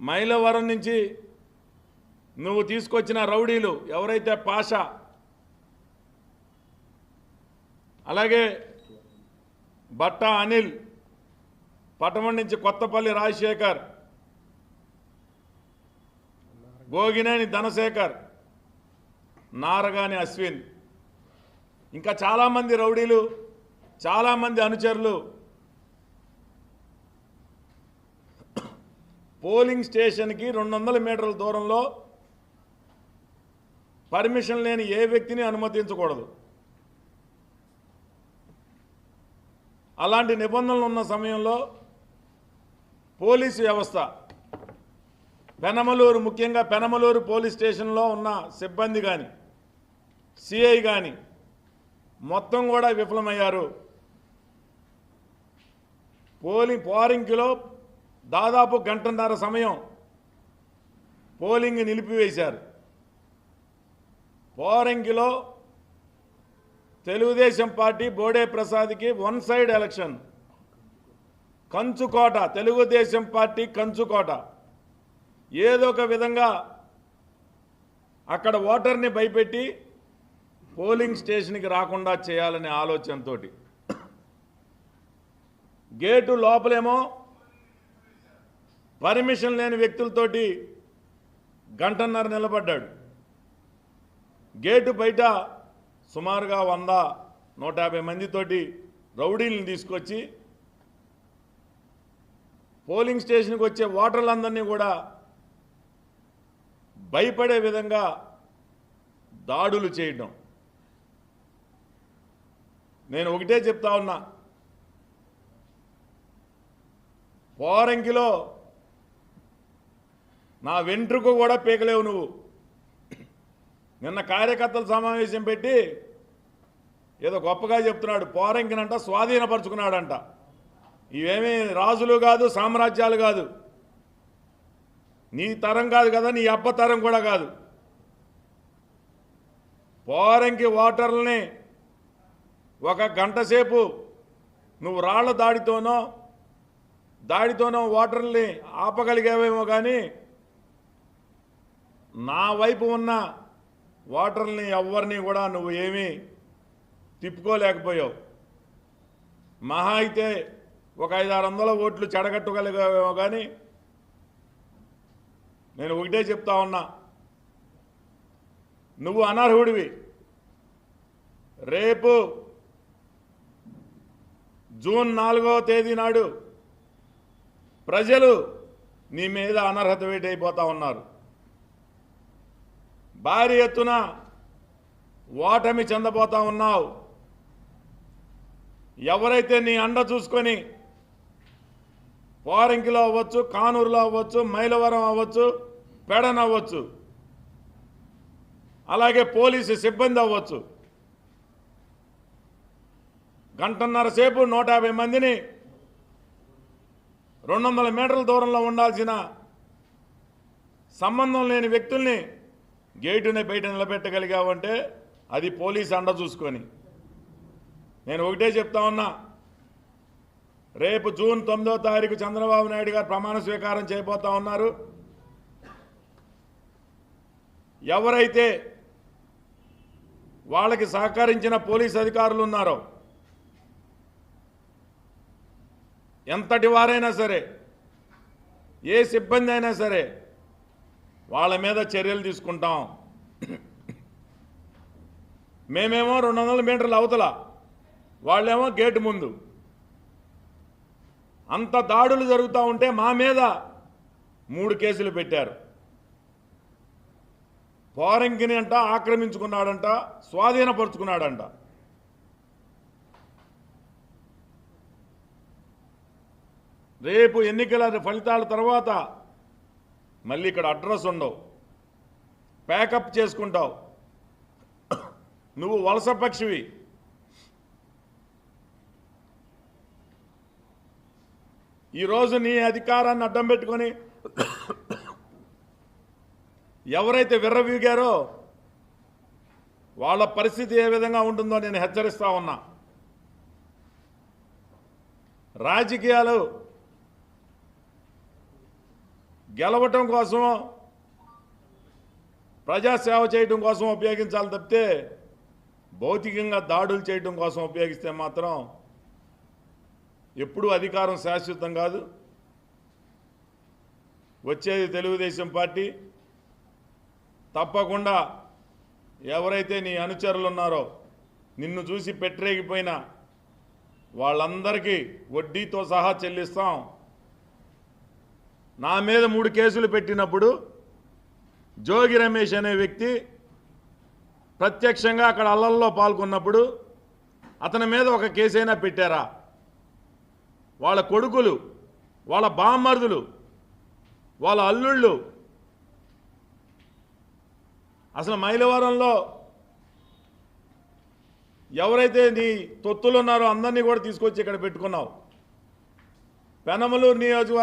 మైలవరం నుంచి నువ్వు తీసుకొచ్చిన రౌడీలు ఎవరైతే పాషా, అలాగే బట్టా అనిల్, పటమం నుంచి కొత్తపల్లి రాజశేఖర్, గోగినేని ధనశేఖర్, నారగాని అశ్విన్, ఇంకా చాలామంది రౌడీలు, చాలామంది అనుచరులు పోలింగ్ స్టేషన్కి 200 మీటర్ల దూరంలో పర్మిషన్ లేని ఏ వ్యక్తిని అనుమతించకూడదు. అలాంటి నిబంధనలు ఉన్న సమయంలో పోలీసు వ్యవస్థ, పెనమలూరు, ముఖ్యంగా పెనమలూరు పోలీస్ స్టేషన్లో ఉన్న సిబ్బంది కానీ, సిఐ కానీ మొత్తం కూడా విఫలమయ్యారు. పోలింగ్లో దాదాపు గంటన్నర సమయం పోలింగ్ నిలిపివేశారు. పోలింగ్లో తెలుగుదేశం పార్టీ బోడే ప్రసాద్కి వన్ సైడ్ ఎలక్షన్, కంచుకోట, తెలుగుదేశం పార్టీ కంచుకోట. ఏదో ఒక విధంగా అక్కడ ఓటర్ని భయపెట్టి పోలింగ్ స్టేషన్కి రాకుండా చేయాలనే ఆలోచనతో గేటు లోపలేమో పర్మిషన్ లేని వ్యక్తులతోటి గంటన్నర నిలబడ్డాడు. గేటు బయట సుమారుగా 100-150 మందితోటి రౌడీలను తీసుకొచ్చి పోలింగ్ స్టేషన్కి వచ్చే ఓటర్లందరినీ కూడా భయపడే విధంగా దాడులు చేయడం. నేను ఒకటే చెప్తా ఉన్నా, పోరంకిలో నా వెంట్రుకు కూడా పీకలేవు నువ్వు. నిన్న కార్యకర్తల సమావేశం పెట్టి ఏదో గొప్పగా చెప్తున్నాడు, పోరంకినంట స్వాధీనపరుచుకున్నాడంట. ఇవేమీ రాజులు కాదు, సామ్రాజ్యాలు కాదు, నీ తరం కాదు కదా, నీ అబ్బ తరం కూడా కాదు. పోరంకి ఓటర్లని ఒక గంట సేపు నువ్వు రాళ్ల దాడితోనో ఓటర్లని ఆపగలిగావేమో కానీ నా వైపు ఉన్న ఓటర్లని ఎవరిని కూడా నువ్వు ఏమీ తిప్పుకోలేకపోయావు. మహా అయితే ఒక 500-600 ఓట్లు చెడగట్టగలిగావేమో కానీ నేను ఒకటే చెప్తా ఉన్నా, నువ్వు అనర్హుడివి. రేపు జూన్ 4వ తేదీ నాడు ప్రజలు నీ మీద అనర్హత వేటైపోతా ఉన్నారు. భారీ ఎత్తున ఓటమి చెందబోతా ఉన్నావు. ఎవరైతే నీ అండ చూసుకొని పోరంకిలో అవ్వచ్చు, కానూరులో అవ్వచ్చు, మైలవరం అవ్వచ్చు, పెడన అవ్వచ్చు, అలాగే పోలీసు సిబ్బంది అవ్వచ్చు, గంటన్నర సేపు 150 మందిని 200 మీటర్ల దూరంలో ఉండాల్సిన సంబంధం లేని వ్యక్తుల్ని గేటుని బయట నిలబెట్టగలిగావంటే అది పోలీసు అండ చూసుకొని. నేను ఒకటే చెప్తా ఉన్నా, రేపు జూన్ 9వ తారీఖు చంద్రబాబు నాయుడు గారు ప్రమాణ స్వీకారం చేయబోతా ఉన్నారు. ఎవరైతే వాళ్ళకి సహకరించిన పోలీసు అధికారులు ఉన్నారో, ఎంతటి వారైనా సరే, ఏ సిబ్బంది అయినా సరే, వాళ్ళ మీద చర్యలు తీసుకుంటాం. మేమేమో 200 మీటర్ల అవతల, వాళ్ళేమో గేటు ముందు. అంత దాడులు జరుగుతూ ఉంటే మా మీద 3 కేసులు పెట్టారు. పోరంకిని అంట ఆక్రమించుకున్నాడంట, స్వాధీనపరుచుకున్నాడంట. రేపు ఎన్నికల ఫలితాల తర్వాత మళ్ళీ ఇక్కడ అడ్రస్ ఉండవు, ప్యాకప్ చేసుకుంటావు. నువ్వు వలస పక్షివి. ఈరోజు నీ అధికారాన్ని అడ్డం పెట్టుకొని ఎవరైతే విర్రవీగారో వాళ్ళ పరిస్థితి ఏ విధంగా ఉంటుందో నేను హెచ్చరిస్తా ఉన్నా. రాజకీయాలు గెలవటం కోసం ప్రజాసేవ చేయడం కోసం ఉపయోగించాలి తప్పితే భౌతికంగా దాడులు చేయడం కోసం ఉపయోగిస్తే మాత్రం ఎప్పుడూ అధికారం శాశ్వతం కాదు. వచ్చేది తెలుగుదేశం పార్టీ. తప్పకుండా ఎవరైతే నీ అనుచరులు ఉన్నారో, నిన్ను చూసి పెట్టరేగిపోయినా వాళ్ళందరికీ వడ్డీతో సహా చెల్లిస్తాం. నా మీద 3 కేసులు పెట్టినప్పుడు జోగి రమేష్ అనే వ్యక్తి ప్రత్యక్షంగా అక్కడ అల్లల్లో పాల్గొన్నప్పుడు అతని మీద ఒక కేసైనా పెట్టారా? వాళ్ళ కొడుకులు, వాళ్ళ బామ్మర్దులు, వాళ్ళ అల్లుళ్ళు అసలు మైలవరంలో ఎవరైతే నీ తొత్తులు ఉన్నారో అందరినీ కూడా తీసుకొచ్చి ఇక్కడ పెట్టుకున్నావు. పెనమలూరు నియోజకవర్గం